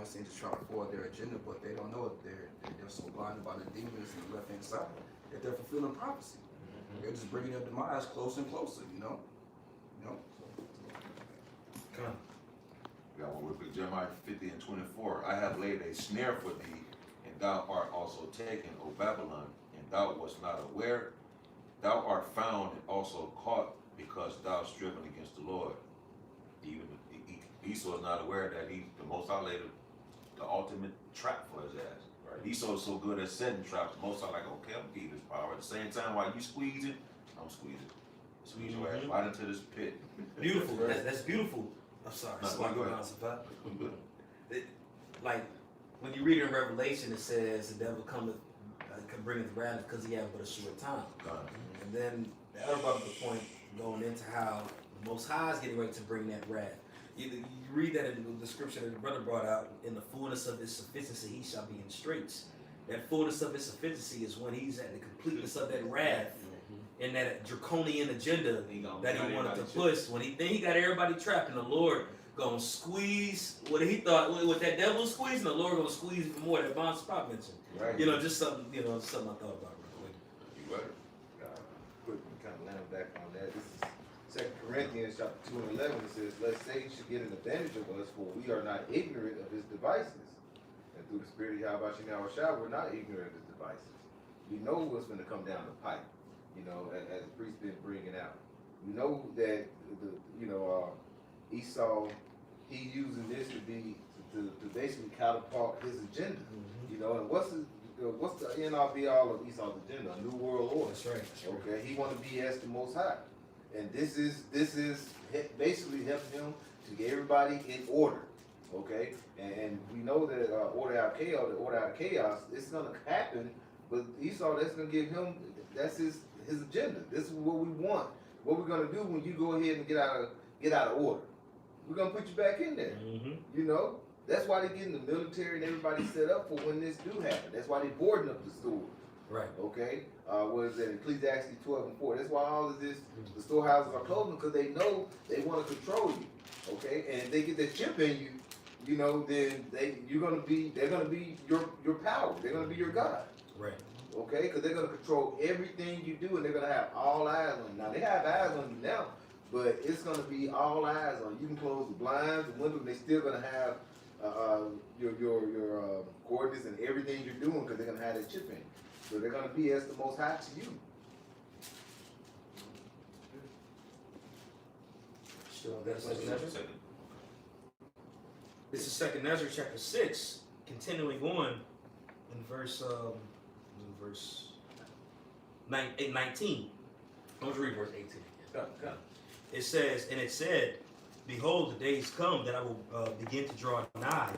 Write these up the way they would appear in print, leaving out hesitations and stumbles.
know, saying, just trying to forward their agenda, but they don't know it. They're so blinded by the demons in the left hand side that they're fulfilling prophecy. They're just bringing their demise closer and closer, you know. Come. Got one real quick. Jeremiah 50 and 24. I have laid a snare for thee, and thou art also taken, O Babylon, and thou wast not aware. Thou art found and also caught, because thou hast striven against the Lord. Even Esau is not aware that the Most High laid the ultimate trap for his ass. Right. Esau is so good at setting traps. The Most High like, okay, I'm gonna give this power. At the same time, while you squeezing, I'm squeezing. Squeeze your ass right into this pit. Beautiful. That's beautiful. I'm sorry. Go ahead. Like when you read in Revelation, it says the devil cometh, can bring his wrath because he have but a short time. And then the other part of the point going into how the Most High is getting ready to bring that wrath. You read that in the scripture that the brother brought out. In the fullness of his sufficiency, he shall be in straits. That fullness of his sufficiency is when he's at the completeness of that wrath and that draconian agenda that he wanted to push. When he got everybody trapped, and the Lord gonna squeeze what he thought with that devil squeeze, and the Lord gonna squeeze even more. That Von Spot mentioned. Right. Just something. Something I thought about real quick. You right. Quick, kind of land back on that. This is 2 Corinthians chapter 2 and 11. It says, "Lest Satan should get an advantage of us, for we are not ignorant of his devices. And through the Spirit of Yahweh Shah, we're not ignorant of his devices. We know what's going to come down the pipe. As the priest been bringing out. We know that Esau, he using this to basically catapult his agenda. And what's the end all be all of Esau's agenda? A new world order. That's right. Okay, he want to be as the Most High, and this is basically helping him to get everybody in order. Okay, and we know that order out of chaos, it's gonna happen. But Esau, that's gonna give him, that's his agenda. This is what we want. What we're gonna do when you go ahead and get out of order, we're gonna put you back in there. That's why they're getting the military and everybody set up for when this do happen. That's why they're boarding up the stores. Right. Okay. What is that? Ecclesiastes 12 and 4. That's why all of this, the storehouses are closing, because they know they want to control you. Okay. And if they get that chip in you, then they're gonna be your power. They're gonna be your God. Right. Okay, because they're going to control everything you do, and they're going to have all eyes on you. Now, they have eyes on you now, but it's going to be all eyes on you. You can close the blinds, the windows, and they're still going to have your coordinates and everything you're doing, because they're going to have that chip in. So they're going to be as the Most High to you. Sure, that's this is 2 Ezra chapter 6, continuing on in verse 19. I'm going to read verse 18 again. It says, "And it said, Behold, the days come that I will begin to draw nigh,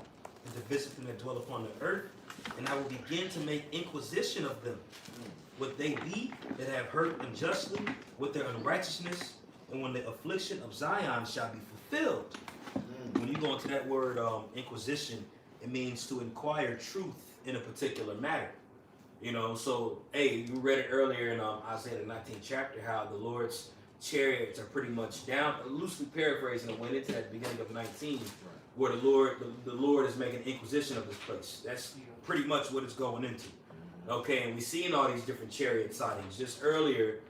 and to visit them that dwell upon the earth, and I will begin to make inquisition of them. Would they be that have hurt unjustly with their unrighteousness, and when the affliction of Zion shall be fulfilled." When you go into that word inquisition, it means to inquire truth in a particular matter. So, hey, you read it earlier in Isaiah the 19th chapter, how the Lord's chariots are pretty much down, loosely paraphrasing, it went into that beginning of 19, where the Lord is making inquisition of this place. That's pretty much what it's going into. Okay, and we've seen all these different chariot sightings. Just earlier,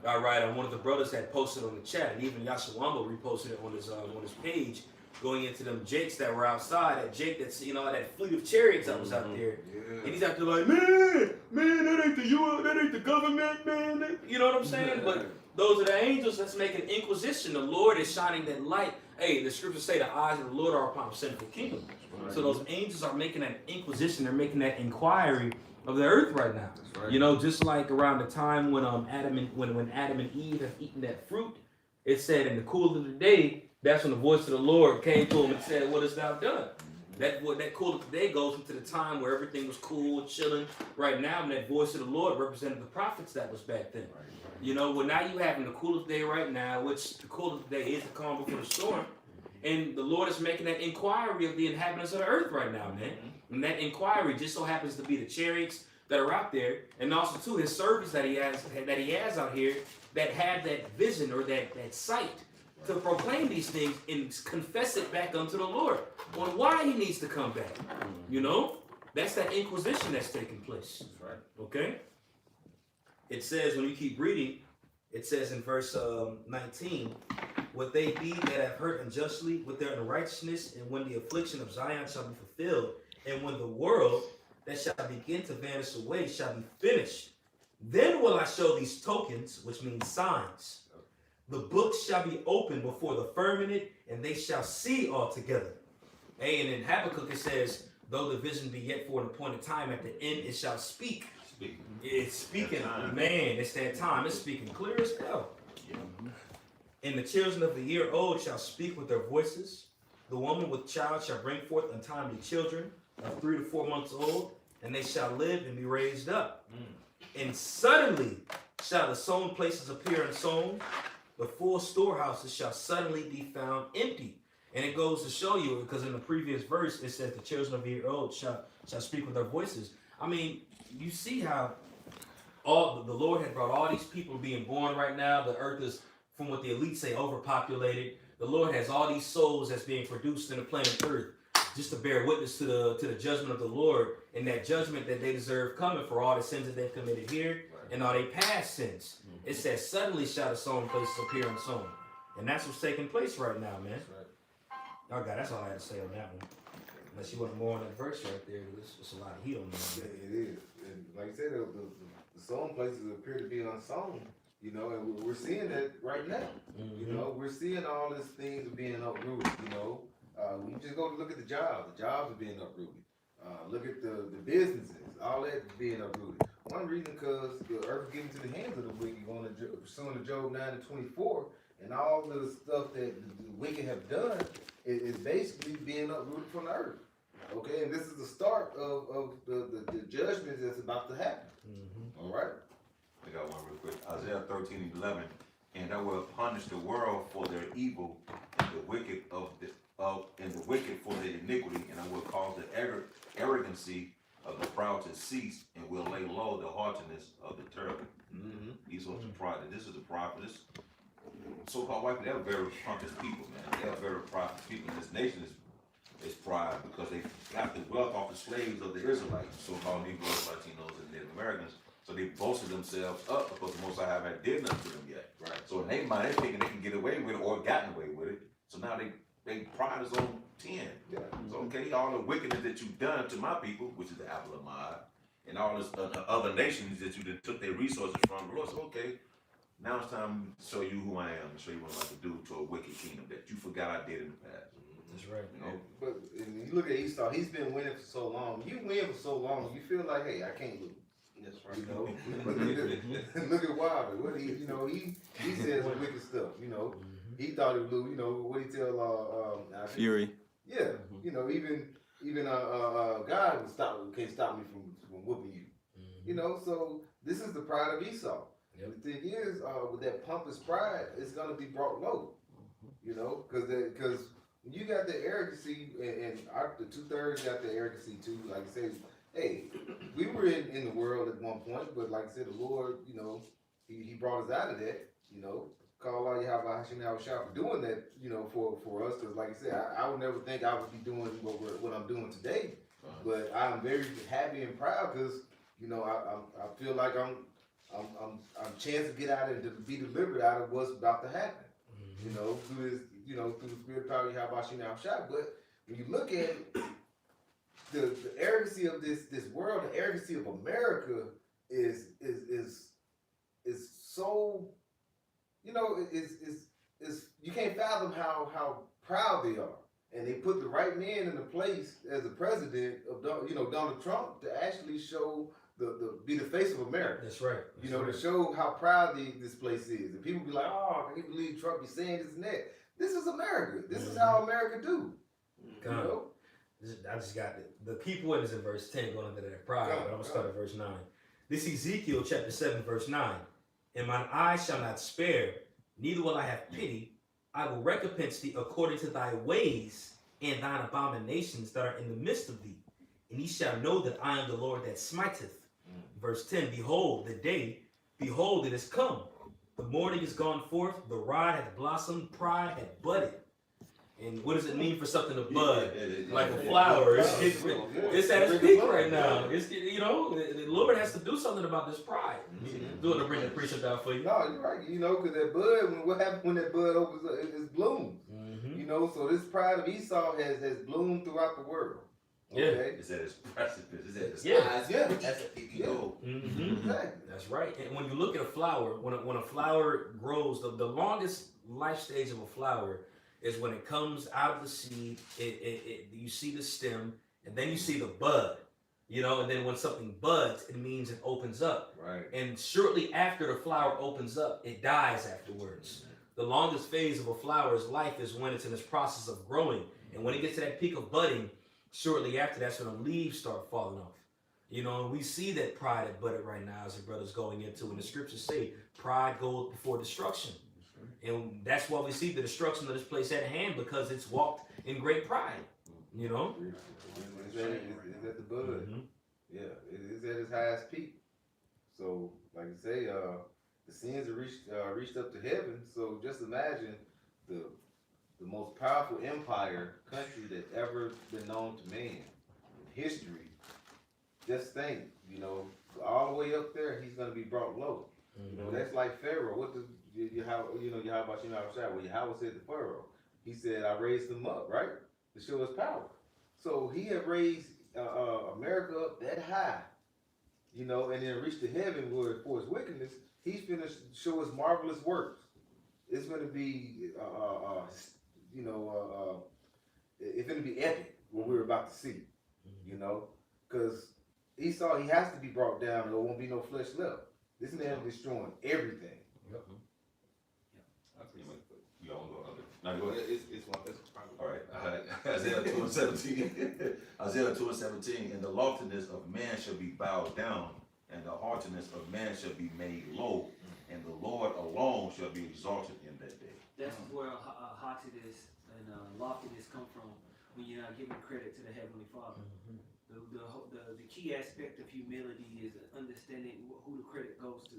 one of the brothers had posted on the chat, and even Yashawamba reposted it on his page, going into them jakes that were outside, that jake that's, that fleet of chariots that was out there. Yeah. And he's out there like, man, that ain't the UN, that ain't the government, man. You know what I'm saying? Yeah. But those are the angels that's making inquisition. The Lord is shining that light. Hey, the scriptures say the eyes of the Lord are upon the sinful kingdom. Right. So those angels are making that inquisition. They're making that inquiry of the earth right now. Right. Just like around the time when Adam and Eve have eaten that fruit, it said in the cool of the day, that's when the voice of the Lord came to him and said, "What hast thou done?" That cool of the day goes into the time where everything was cool, chilling. Right now, and that voice of the Lord represented the prophets that was back then. Right. Well, now you having the cool of the day right now, which the cool of the day is the calm before the storm. And the Lord is making that inquiry of the inhabitants of the earth right now, man. And that inquiry just so happens to be the chariots that are out there, and also too his servants that he has out here that have that vision or that sight to proclaim these things and confess it back unto the Lord on why he needs to come back. You know, that's that inquisition that's taking place. That's right. Okay? It says, when you keep reading, it says in verse 19, what they be that have hurt unjustly with their unrighteousness, and when the affliction of Zion shall be fulfilled, and when the world that shall begin to vanish away shall be finished, then will I show these tokens, which means signs. The books shall be opened before the firmament, and they shall see altogether. Hey, and in Habakkuk it says, though the vision be yet for an appointed time, at the end it shall speak. It's speaking, man, it's that time. It's speaking clear as hell. And the children of the year old shall speak with their voices. The woman with child shall bring forth untimely children of 3 to 4 months old, and they shall live and be raised up. And suddenly shall the sown places appear unsown. The full storehouses shall suddenly be found empty. And it goes to show you, because in the previous verse it says the children of the year old shall speak with their voices. I mean, you see how all the Lord had brought all these people being born right now. The earth is, from what the elites say, overpopulated. The Lord has all these souls that's being produced in the planet Earth, just to bear witness to the judgment of the Lord, and that judgment that they deserve coming for all the sins that they've committed here and all their past sins. It says, suddenly shall the sown places appear unsown. And that's what's taking place right now, man. Oh God, that's all I had to say on that one. Unless you want more on that verse right there, it's a lot of heat on that. It is. And like I said, the sown places appear to be unsown, you know, and we're seeing that right now. You know, we're seeing all these things being uprooted, you know. When you just go to look at the jobs are being uprooted. Look at the businesses, all that being uprooted. One reason, because the earth is given to the hands of the wicked, going to pursuing to Job 9:24, and all the stuff that the wicked have done is basically being uprooted from the earth. Okay, and this is the start of the judgment that's about to happen. All right. I got one real quick. Isaiah 13:11, and I will punish the world for their evil, and the wicked for their iniquity, and I will cause the arrogancy of the proud to cease, and will lay low the haughtiness of the terrible. These are the pride. This is the pride. This so-called white people, they're very pompous people, man. They're very prideful people. And this nation is pride because they got the wealth off the slaves of the Israelites, so-called Negroes, Latinos, and Native Americans. So they boasted themselves up because the Most High haven't did nothing to them yet. Right. So in their mind, they're thinking they can get away with it or gotten away with it. So now they pride is on 10. Yeah. So okay, all the wickedness that you've done to my people, which is the apple of my eye, and all this other nations that you took their resources from, the Lord said, okay, now it's time to show you who I am and show you what I'm about to do to a wicked kingdom that you forgot I did in the past. That's right. You know? But when you look at Esau, he's been winning for so long. You win for so long, you feel like, hey, I can't lose. That's right. You know, look at Wilder. What he says some wicked stuff. You know, he thought he would lose. You know what he tell Fury. Yeah, you know, even God can't stop me from whooping you. You know, so this is the pride of Esau. The thing is, with that pompous pride, it's gonna be brought low. You know, because you got the arrogancy, and the 2/3 got the arrogancy too. Like I said, hey, we were in the world at one point, but like I said, the Lord, you know, he brought us out of that. You know, call all Yahweh Hashem Yahushua for doing that. You know, for us, because like I said, I would never think I would be doing what I'm doing today. But I'm very happy and proud because you know I feel like I'm chance to get out and to be delivered out of what's about to happen. You know, through this, you know, through the spirit of power you have Hashem Yahushua. But when you look at it, the arrogancy of this world, the arrogancy of America is so, you know, is you can't fathom how proud they are. And they put the right man in the place as the president of, you know, Donald Trump to actually show be the face of America. That's right. You know, to show how proud this place is. And people be like, oh, I can't believe Trump be saying this and that. This is America. This is how America do. You know? I just got the key point is in verse 10 going into that pride, but I'm going to start at verse 9. This Ezekiel chapter 7, verse 9. And mine eye shall not spare, neither will I have pity. I will recompense thee according to thy ways and thine abominations that are in the midst of thee. And ye shall know that I am the Lord that smiteth. Verse 10, behold, the day, behold, it is come, The morning is gone forth, the rod hath blossomed, pride hath budded. And what does it mean for something to bud? Like a flower. It's at its peak right now. It's, you know, the Lord has to do something about this pride. Do it to bring the precept out for you. No, you're right. You know, because that bud, what happens when that bud opens up? It blooms. You know, so this pride of Esau has bloomed throughout the world. Yeah. Okay? It's at its precipice. It's at its Yeah. highest Yeah. peak it can go. Exactly. That's right. And when you look at a flower, when a flower grows, the longest life stage of a flower is when it comes out of the seed. You see the stem, and then you see the bud. You know, and then when something buds, it means it opens up. Right. And shortly after the flower opens up, it dies afterwards. The longest phase of a flower's life is when it's in this process of growing. And when it gets to that peak of budding, shortly after, that's when the leaves start falling off. You know, and we see that pride at budded right now as the brother's going into. And the scriptures say, pride goes before destruction. And that's why we see the destruction of this place at hand, because it's walked in great pride. You know? It's at the bud. Mm-hmm. Yeah, it is at its highest peak. So, like I say, the sins have reached up to heaven. So just imagine the most powerful empire country that's ever been known to man in history. Just think, you know, all the way up there, he's going to be brought low. You know, that's like Pharaoh. What does Yahweh Shai? Well, Yahweh said to Pharaoh, he said, I raised him up, right, to show his power. So he had raised America up that high, you know, and then reached to heaven where for his wickedness, he's finished to show his marvelous works. It's going to be, it's going to be epic what we're about to see, you know, because Esau, he has to be brought down, or there won't be no flesh left. This man is destroying everything. You all go other. Now go ahead. It's probably. All right. Isaiah 2:17. Isaiah 2:17. And the loftiness of man shall be bowed down, and the haughtiness of man shall be made low, and the Lord alone shall be exalted in that day. That's where haughtiness and loftiness come from, when you're not giving credit to the Heavenly Father. The key aspect of humility is understanding who the credit goes to,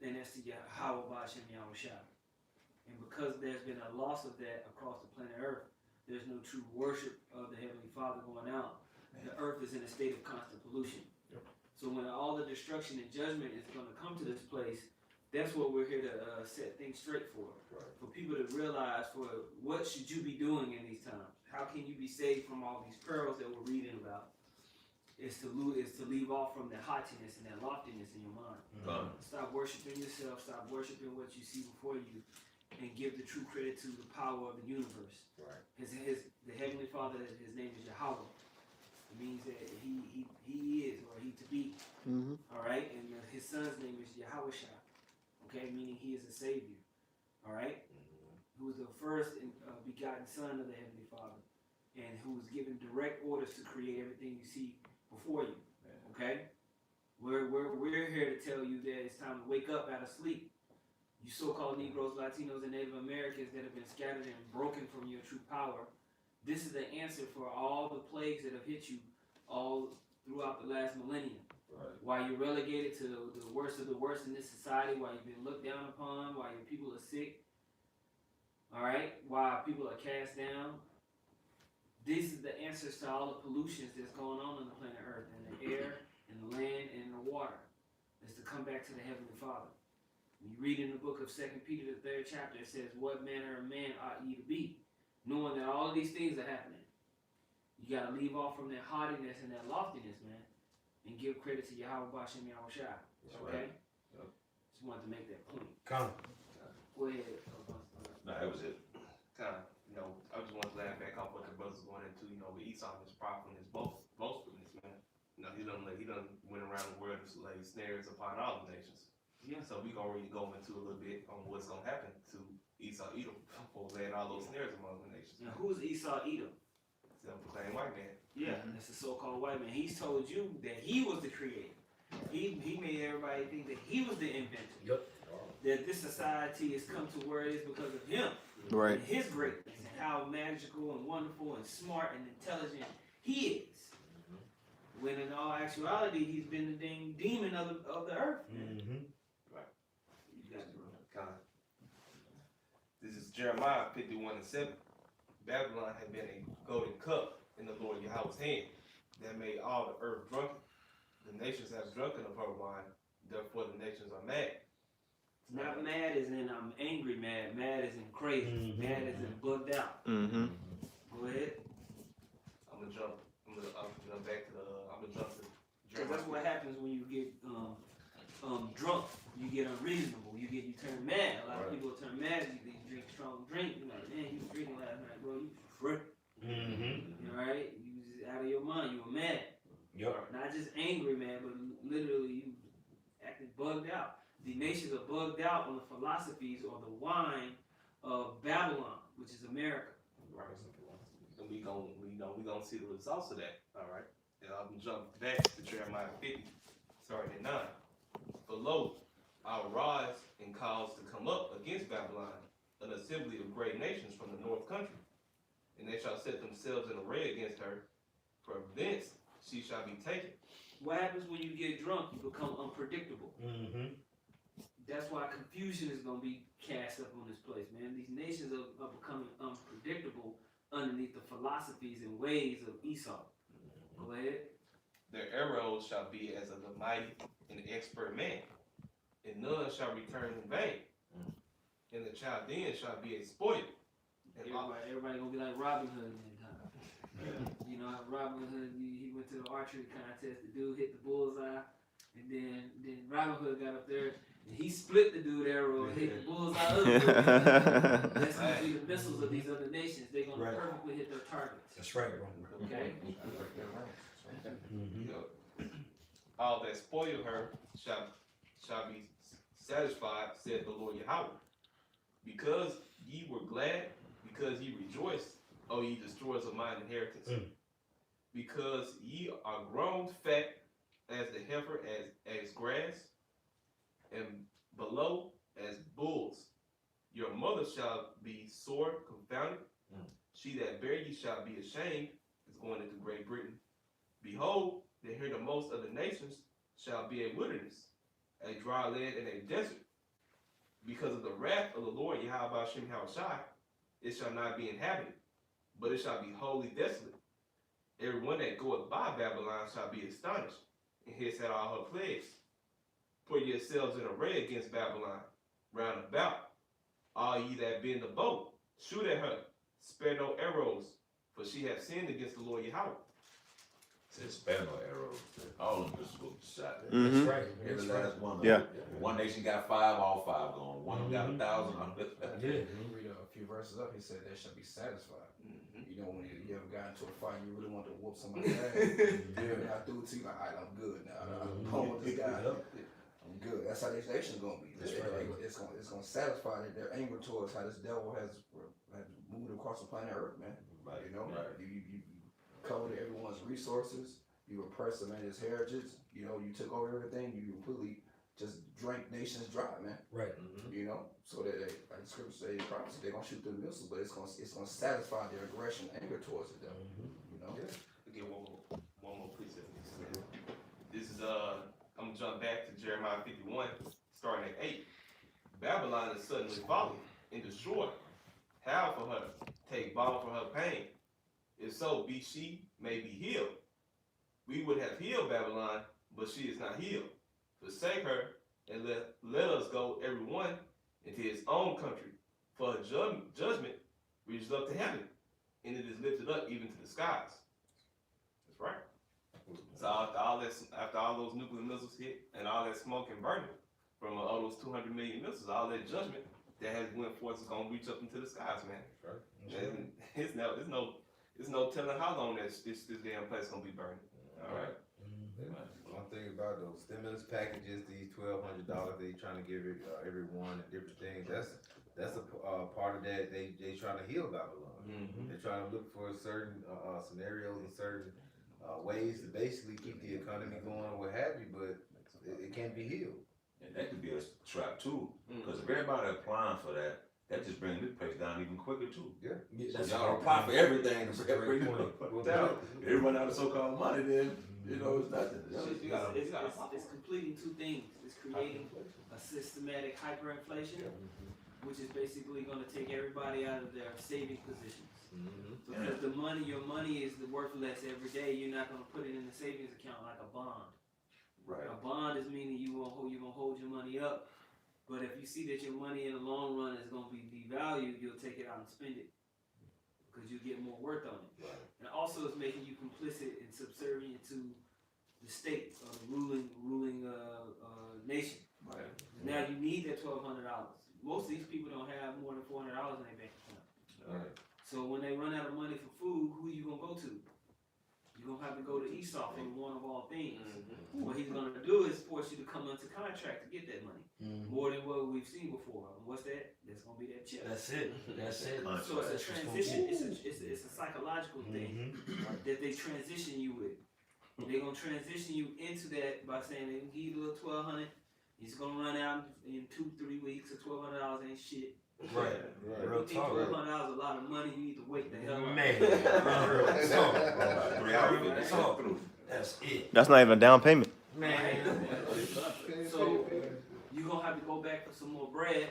and that's the Yahweh Bashem Yahushua. And because there's been a loss of that across the planet Earth, there's no true worship of the Heavenly Father going out. The earth is in a state of constant pollution. So when all the destruction and judgment is going to come to this place, that's what we're here to set things straight for. Right. For people to realize, for what should you be doing in these times? How can you be saved from all these perils that we're reading about? Is to leave off from the haughtiness and that loftiness in your mind. Stop worshiping yourself. Stop worshiping what you see before you, and give the true credit to the power of the universe. Right. The Heavenly Father, his name is Yahweh. It means that he is, or he to be. All right, and his son's name is Yahushua. Okay, meaning he is a savior. All right, who is the first begotten son of the Heavenly Father, and who was given direct orders to create everything you see before you. Okay, we're here to tell you that it's time to wake up out of sleep. You so-called Negroes, Latinos, and Native Americans that have been scattered and broken from your true power. This is the answer for all the plagues that have hit you all throughout the last millennium. Right. Why you're relegated to the worst of the worst in this society, why you've been looked down upon, why your people are sick, all right? Why people are cast down. This is the answers to all the pollutions that's going on the planet Earth, in the air, in the land, and in the water. Is to come back to the Heavenly Father. When you read in the book of 2 Peter, the 3rd chapter, it says, what manner of man ought ye to be? Knowing that all of these things are happening. You got to leave off from that haughtiness and that loftiness, man, and give credit to Yahweh Bashem Yahushua. Okay? Yep. Just wanted to make that point. Come. Go ahead. No, that was it. I just want to laugh back off what the brothers going into, with Esau and his pride and his boastfulness, man. He done went around the world and laid snares upon all the nations. Yeah. So we gonna really go into a little bit on what's gonna happen to Esau Edom for laying all those snares among the nations. Now, who's Esau Edom? Self-proclaimed white man. Yeah, that's a so-called white man. He's told you that he was the creator. He made everybody think that he was the inventor. Yep. That this society has come to where it is because of him. Right. And his greatness, and how magical and wonderful and smart and intelligent he is. When in all actuality, he's been the dang demon of the earth. Mm-hmm. You got it, bro. Jeremiah 51:7. Babylon had been a golden cup in the Lord Yahweh's hand that made all the earth drunken. The nations have drunken of her wine, therefore the nations are mad. Not mad as in I'm angry mad. Mad as in crazy. Mhm. Mad as in bugged out. Mm-hmm. Go ahead. I'm gonna jump back to I'm gonna jump to Because Jeremiah. that's what happens when you get drunk. You get unreasonable. You turn mad. A lot of people turn mad. You drink strong drink. You're like, man, you was drinking last night, bro. You tripping. Mm-hmm. All right. You was just out of your mind. You were mad. Yup. Not just angry, man, but literally you acting bugged out. The nations are bugged out on the philosophies or the wine of Babylon, which is America. Right. And we gonna see the results of that. All right. And I'm gonna jump back to Jeremiah 50, starting at 9. For lo, I'll rise and cause to come up against Babylon an assembly of great nations from the north country, and they shall set themselves in array against her. From thence she shall be taken. What happens when you get drunk? You become unpredictable. Mm-hmm. That's why confusion is going to be cast up on this place, man. These nations are becoming unpredictable underneath the philosophies and ways of Esau. Go ahead. Their arrows shall be as of the mighty and expert man, and none shall return in vain. And the Chaldeans shall be a spoil. And all, Everybody going to be like Robin Hood in that time. You know how Robin Hood, he went to the archery contest. The dude hit the bullseye. And then Robin Hood got up there. And he split the dude arrow and hit the bullseye up. That's going to be the missiles of these other nations. They're going to Right. perfectly hit their targets. That's right, bro. Okay? Mm-hmm. all that spoil her shall be satisfied, said the Lord Yahweh. Because ye were glad, because ye rejoiced, O ye destroyers of mine inheritance. Because ye are grown fat as the heifer, as grass, and below as bulls. Your mother shall be sore confounded. She that bare you shall be ashamed. Is going into Great Britain. Behold, the hithermost of the nations shall be a wilderness, a dry land and a desert. Because of the wrath of the Lord Yahweh Shem Hawashai, it shall not be inhabited, but it shall be wholly desolate. Every one that goeth by Babylon shall be astonished, and hiss at all her plagues. Put yourselves in array against Babylon, round about. All ye that bend the bow, shoot at her, spare no arrows, for she hath sinned against the Lord Yahweh. Says spare no arrows. All of them just go shot. That's right. Every That's right. last one of Yeah. them. One nation got 5, all 5 gone. One of them got 1,000. Yeah. You read a few verses up, he said they shall be satisfied. You know, when you ever got into a fight, you really want to whoop somebody's ass. You got through it, you like, all right, I'm good now. I'm home with this guy. I'm good. That's how this nation's gonna be. That's right. It's gonna satisfy their anger towards how this devil has moved across the planet Earth, man. Right, You know, right. you covered everyone's resources. You oppressed the man's heritage. You know, you took over everything. You completely just drank nations dry, man. Right. You know, so that they, like the scripture say, prophecy, they're gonna shoot through the missiles, but it's gonna satisfy their aggression, anger towards the devil. You know. Again, one more precept. This is I'm gonna jump back to Jeremiah 51, starting at 8. Babylon is suddenly fallen and destroyed. How for her? Take balm for her pain. If so, be she may be healed. We would have healed Babylon, but she is not healed. Forsake her, and let us go every one into his own country. For her judgment reaches up to heaven, and it is lifted up even to the skies. That's right. So after all those nuclear missiles hit and all that smoke and burning from all those 200 million missiles, all that judgment that has went forth is gonna reach up into the skies, man. Right. And it's no telling how long this damn place gonna be burning. All right. One thing about those stimulus packages, these $1,200 they trying to give everyone and different things. That's a part of that. They trying to heal Babylon. They're trying to look for certain scenarios and certain ways to basically keep the economy going or what have you, but it can't be healed. And that could be a trap too. Because if everybody applying for that, that just brings this place down even quicker too. Yeah, So that's y'all right. apply for everything That's and a great bring point. it down. If everyone out of so-called money, then you know it's nothing. It's completing two things. It's creating a systematic hyperinflation, which is basically going to take everybody out of their saving positions. Mm-hmm. Because your money is worth less every day. You're not going to put it in a savings account like a bond. Right. A bond is meaning you're gonna hold your money up. But if you see that your money in the long run is going to be devalued, you'll take it out and spend it because you get more worth on it. Right. And also, it's making you complicit and subservient to the state or the ruling nation. Right. Now you need that $1,200. Most of these people don't have more than $400 in their bank account. Right. So when they run out of money for food, who you gonna go to? You're gonna have to go to Esau for one of all things. What he's gonna do is force you to come into contract to get that money. More than what we've seen before. And what's that? That's gonna be that chip. That's it. That's it. So it's a transition. It's a psychological thing that they transition you with. They're gonna transition you into that by saying they can give you a little $1,200. He's gonna run out in 2-3 weeks. So $1,200 ain't shit. Right. Real You think talk. $1,200 is a lot of money? You need to wait the hell up. Man, real talk. 3 hours. Real talk. That's it. That's not even a down payment. Man. So you're gonna have to go back for some more bread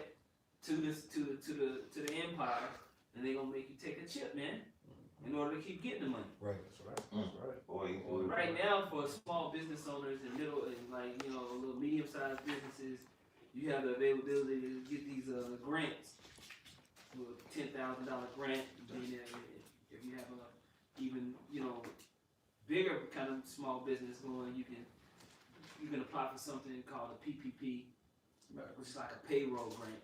to the empire, and they're gonna make you take a chip, man, in order to keep getting the money. Right. That's right. Boy, Right now, for small business owners and little and little medium-sized businesses, you have the availability to get these grants, a $10,000 grant. Then if you have a even bigger kind of small business going, you can apply for something called a PPP, which is like a payroll grant.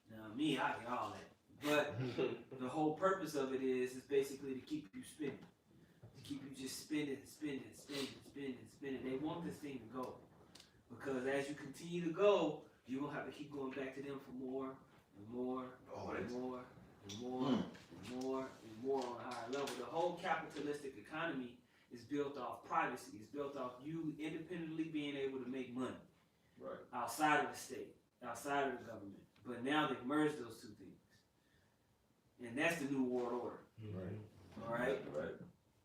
Now me, I get all that, but the whole purpose of it is basically to keep you spending. Keep you just spending. They want this thing to go. Because as you continue to go, you're going to have to keep going back to them for more and more and more and more and more and more on a higher level. The whole capitalistic economy is built off privacy. It's built off you independently being able to make money outside of the state, outside of the government. But now they've merged those two things. And that's the new world order. All right? Right.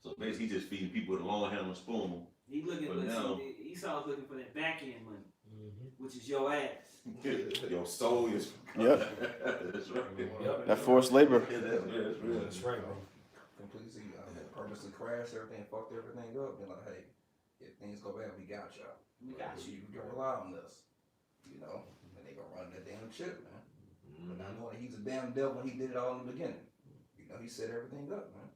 So basically, he just feeding people with a long handle spoon. He looking But for now- Esau's looking for that back end money, which is your ass. Your soul is. Yep. That's right. Yep. That forced labor. Yeah, that's real. That's right, bro. Completely purposely crashed everything, fucked everything up. They're like, hey, if things go bad, we got y'all. We got you. You can rely on us. And they gonna run that damn ship, man. But I know that he's a damn devil when he did it all in the beginning. He set everything up, man.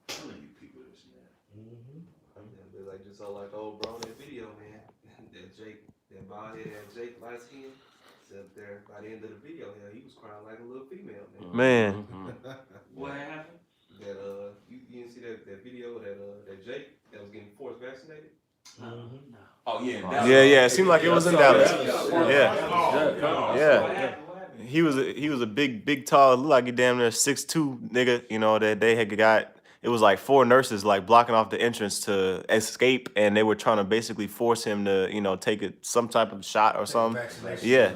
Telling you people this, man. Like just saw like old bro in that video, man. That bald head, Jake light skin, sat there by the end of the video. Yeah, he was crying like a little female, man. What happened? That you didn't see that video that Jake that was getting forced vaccinated. No. Oh yeah. Yeah. It seemed like it was in Dallas. Yeah. What Yeah. happened? He was a big, tall, looked like he damn near 6'2" nigga. That they had got. It was like 4 nurses like blocking off the entrance to escape, and they were trying to basically force him to some type of shot or something. Yeah.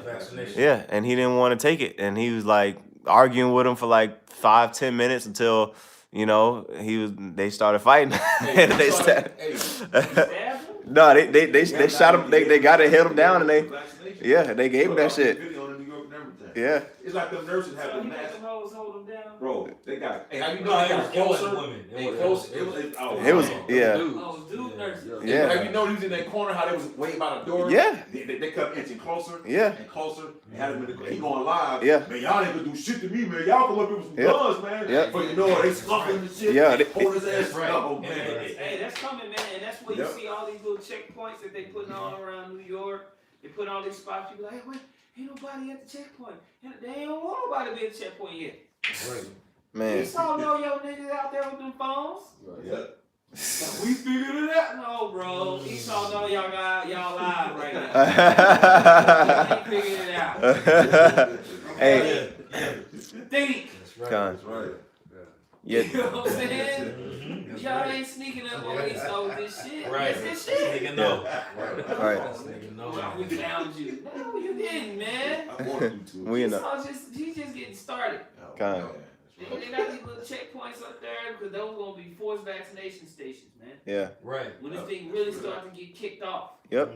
Yeah, and he didn't want to take it, and he was like arguing with him for like 5-10 minutes until they started fighting. And they stabbed. No, they shot him. They got to hit him down, and they gave him that shit. Yeah. It's like the nurses have So the he mask. let them hoes hold him down? Bro, they got. Hey, how you know No, they got it was closer? women. It was It was yeah. Oh, dude nurses. Yeah. Have you know he was in that corner? How they was way by the door? Yeah. They kept inching closer. Yeah. And closer. And had him in the. He going live. Yeah. Man, y'all ain't gonna do shit to me, man. Y'all come up here with some Yeah. guns, man. Yeah. But you know what? They scuffing the shit. Yeah, They they- hold his ass. That's right. Oh man. Hey, that's coming, man, and that's where you Yep. see all these little checkpoints that they putting all around New York. They put all these spots. You be like, hey, wait, ain't nobody at the checkpoint. And they don't want nobody to be at the checkpoint yet. Man. You saw no yo niggas out there with them phones. Yeah. We figured it out. No, bro. Esau know y'all live right now. He ain't figured it out. Hey. Think. Con. That's right. Yeah. You know what I'm saying? Y'all ain't sneaking up on Esau with this shit. Right. It's this shit. Nigga, no. Right. Nigga, Well, no. we found you. No, you didn't, man. I want you to. We in the He's just getting started. Oh, Con. man. They got these little checkpoints up there because those gonna be forced vaccination stations, man. yeah. Right. When this thing really starts to get kicked off. Yep.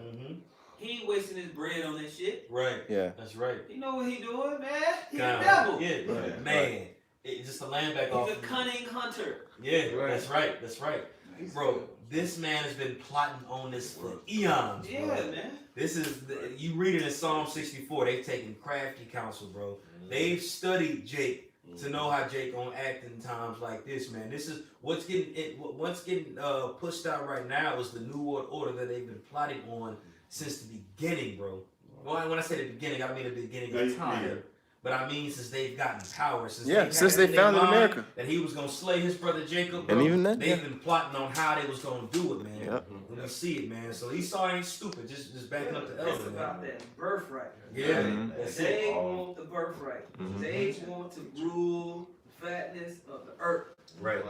He ain't wasting his bread on that shit. Right. Yeah. That's right. He know what he doing, man. He a Kinda. devil. Yeah. Right. Man. Just a land back off. He's a cunning hunter. Yeah. Right. That's right. That's right. He's Bro, good. this man has been plotting on this for eons, Yeah, bro. man. This is, you read it in Psalm 64, they've taken crafty counsel, bro. They've studied Jake to know how Jake gonna act in times like this, man. This is what's getting pushed out right now is the new world order that they've been plotting on since the beginning, bro. Well, when I say the beginning, I mean the beginning of time. But I mean since they've gotten power, since Since they founded America. that he was gonna slay his brother Jacob, And bro, even then, they've been plotting on how they was gonna do it, man. Yep. When we see it, man. So Esau ain't stupid. Just backing up the It's elder, about man. that birthright. Yeah, Mhm. that's They it. want the birthright. Mhm. They want to rule the fatness of the earth. Right.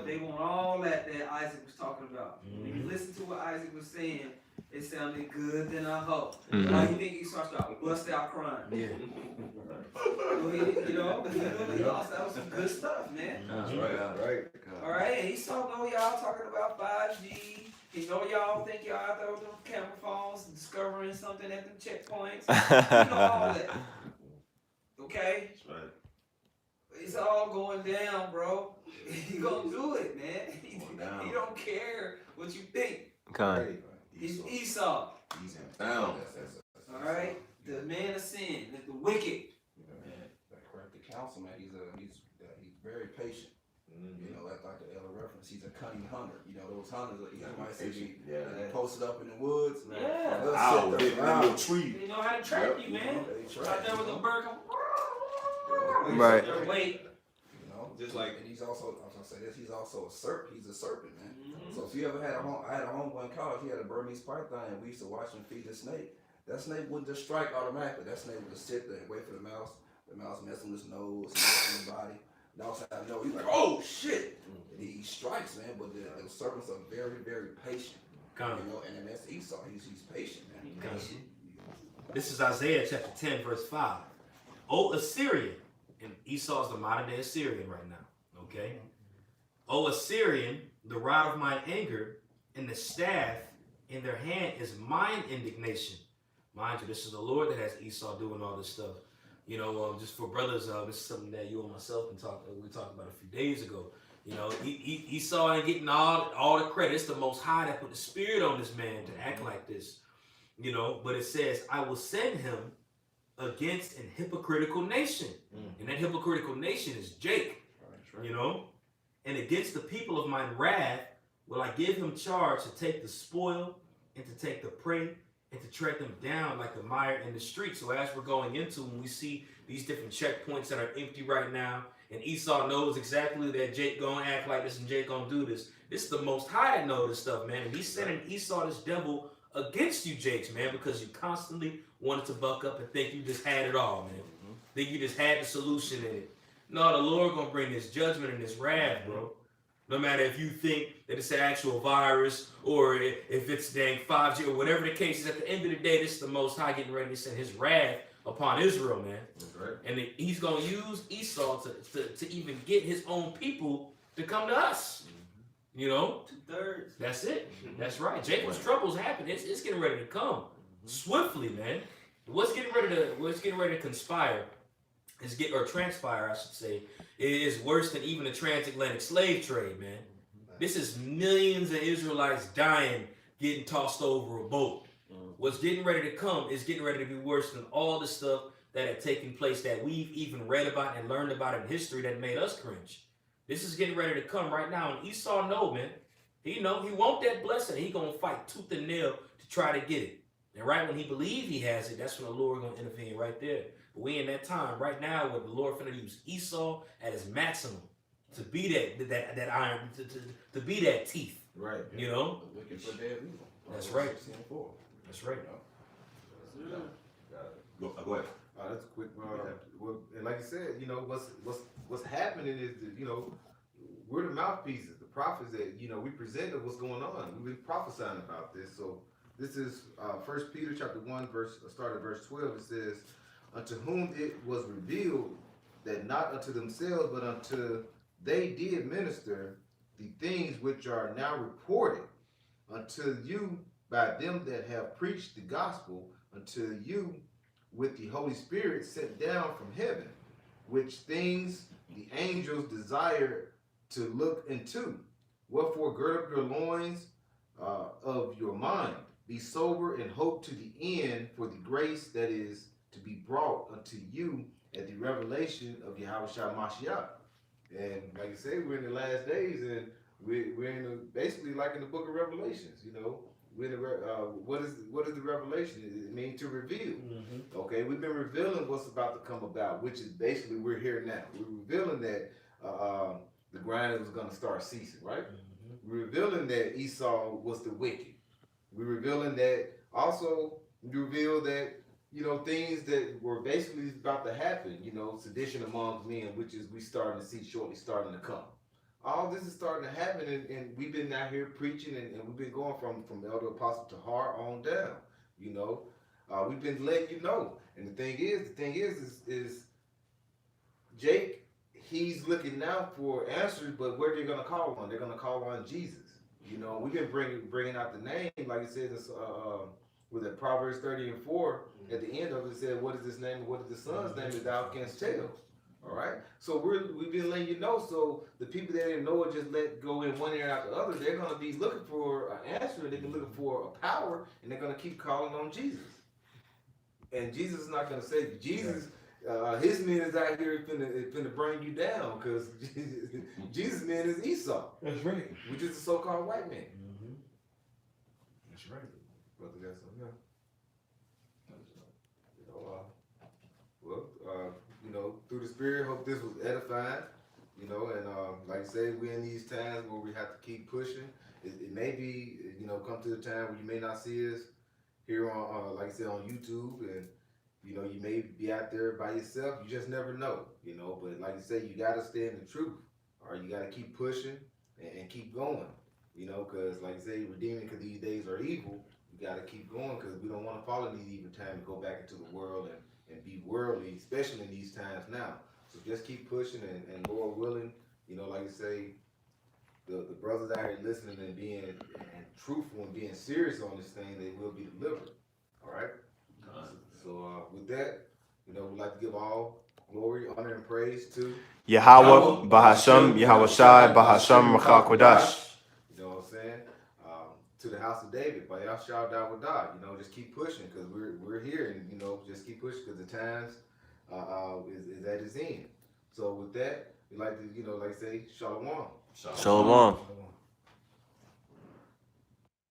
They want all that Isaac was talking about. When you Mhm. listen to what Isaac was saying, it sounded good than I hope. Mhm. Why you think Esau started bust out crying? Yeah. Well, he lost out some good stuff, man. That's right. Right. All right, and Esau know y'all talking about 5G. He know y'all think y'all out there with them camera phones discovering something at them checkpoints. He know all that. Okay? That's right. It's all going down, bro. He gonna do it, man. Going down. He don't care what you think. Con. He's Esau. He's in town. All right? The man of sin, the wicked. Man, that crafty counsel, man. He's very patient. You know, like the elder reference, he's a cunning hunter. You know, those hunters, you might see they posted up in the woods. Yeah. They'll Owl sit hitting there, that little wow. tree. They know how to trap you, man. They try. Out there with the bird come. Right. Wait. You know, Just like- and he's also, I was gonna say this, he's also a serpent. He's a serpent, man. Mhm. So if you ever had I had a homeboy in college, he had a Burmese python, and we used to watch him feed the snake. That snake wouldn't just strike automatically. That snake would just sit there and wait for the mouse. The mouse messing with his nose, messing with his body. And all of a sudden, I know he's like, oh shit! And he strikes, man. But the serpents are very, very patient. Come. You know, and then that's Esau. He's patient, man. Come. This is Isaiah chapter 10, verse 5. O Assyrian, and Esau's the modern day Assyrian right now. Okay? O Assyrian, the rod of mine anger, and the staff in their hand is mine indignation. Mind you, this is the Lord that has Esau doing all this stuff. You know, just for brothers, this is something that you and myself we talked about a few days ago. You know, Esau ain't getting all the credit. It's the Most High that put the spirit on this man to act like this. You know, but it says, I will send him against an hypocritical nation. And that hypocritical nation is Jake. You know, and against the people of mine wrath will I give him charge to take the spoil and to take the prey and to tread them down like the mire in the street. So as we're going into, when we see these different checkpoints that are empty right now, and Esau knows exactly that Jake gonna act like this and Jake gonna do this. This is the Most High that knows this stuff, man. And he's sending Esau, this devil, against you, Jakes, man, because you constantly wanted to buck up and think you just had it all, man. Think you just had the solution in it. No, the Lord gonna bring this judgment and this wrath, bro. No matter if you think that it's an actual virus or if it's dang 5G or whatever the case is, at the end of the day, this is the Most High getting ready to send his wrath upon Israel, man. That's right. And he's going to use Esau to even get his own people to come to us. You know? 2/3. That's it. That's right. Jacob's troubles happen. It's getting ready to come swiftly, man. What's getting ready to conspire or transpire, I should say, is worse than even the transatlantic slave trade, man. This is millions of Israelites dying, getting tossed over a boat. What's getting ready to come is getting ready to be worse than all the stuff that had taken place that we've even read about and learned about in history that made us cringe. This is getting ready to come right now, and Esau know, man. He want that blessing. He gonna fight tooth and nail to try to get it. And right when he believe he has it, that's when the Lord gonna intervene right there. But we in that time right now where the Lord finna use Esau at his maximum to be that iron, to be that teeth. Right. You know? The wicked for their evil. That's right. 16:4. That's right. Go ahead. That's quick. Well, and like you said, you know what's happening is that, you know, we're the mouthpieces, the prophets that, you know, we presented what's going on. We've been prophesying about this. So this is 1 Peter chapter 1 start at verse 12. It says, "Unto whom it was revealed that not unto themselves but unto they did minister the things which are now reported unto you by them that have preached the gospel unto you with the Holy Spirit sent down from heaven, which things the angels desire to look into. Wherefore gird up your loins of your mind, be sober and hope to the end for the grace that is to be brought unto you at the revelation of Yahweh Shah Mashiach. And like I say, we're in the last days, and we're in basically like in the book of Revelations, you know. We're in the, what is the revelation? It means to reveal. Mm-hmm. Okay, we've been revealing what's about to come about, which is basically we're here now. We're revealing that the grinding was going to start ceasing, right? Mm-hmm. We're revealing that Esau was the wicked. We're revealing that also, we reveal that, you know, things that were basically about to happen, you know, sedition among men, which is we starting to see shortly starting to come. All this is starting to happen, and we've been out here preaching, and we've been going from Elder Apostle Tahar on down, you know. We've been letting you know. And the thing is Jake, he's looking now for answers, but where they're going to call on? They're going to call on Jesus. You know, we've been bringing out the name, like it says, with the Proverbs 30:4, at the end of it said, what is his name and what is the son's name that thou canst tell? All right, so we've been letting you know. So the people that didn't know it just let go in one ear out the other. They're gonna be looking for an answer. They've been looking for a power, and they're gonna keep calling on Jesus. And Jesus is not gonna save you. Jesus, his men is out here finna bring you down, because Jesus' man is Esau. That's right. Which is the so-called white man. Mm-hmm. That's right. Brother got something else. You know, through the Spirit, hope this was edifying. You know, and like I say, we're in these times where we have to keep pushing. It may be, you know, come to the time where you may not see us here on, like I said, on YouTube, and you know, you may be out there by yourself. You just never know, you know. But like you say, you gotta stay in the truth, or you gotta keep pushing and keep going. You know, because like I say, redeeming, because these days are evil. We gotta keep going, because we don't want to follow these evil times and go back into the world and be worldly, especially in these times now. So just keep pushing, and Lord willing, you know, like you say, the brothers out here listening and being and truthful and being serious on this thing, they will be delivered. All right. So with that, you know, we'd like to give all glory, honor, and praise to Yahweh, Bahasham, Yahweh Shai, Bahasham, Rachakodash. You know what I'm saying? To the house of David, by Yahshua Dawadah. You know, just keep pushing, because we're here, and you know, just keep pushing, because the times is at its end. So with that, we like to, you know, like say, Shalom. Shalom. Shalom.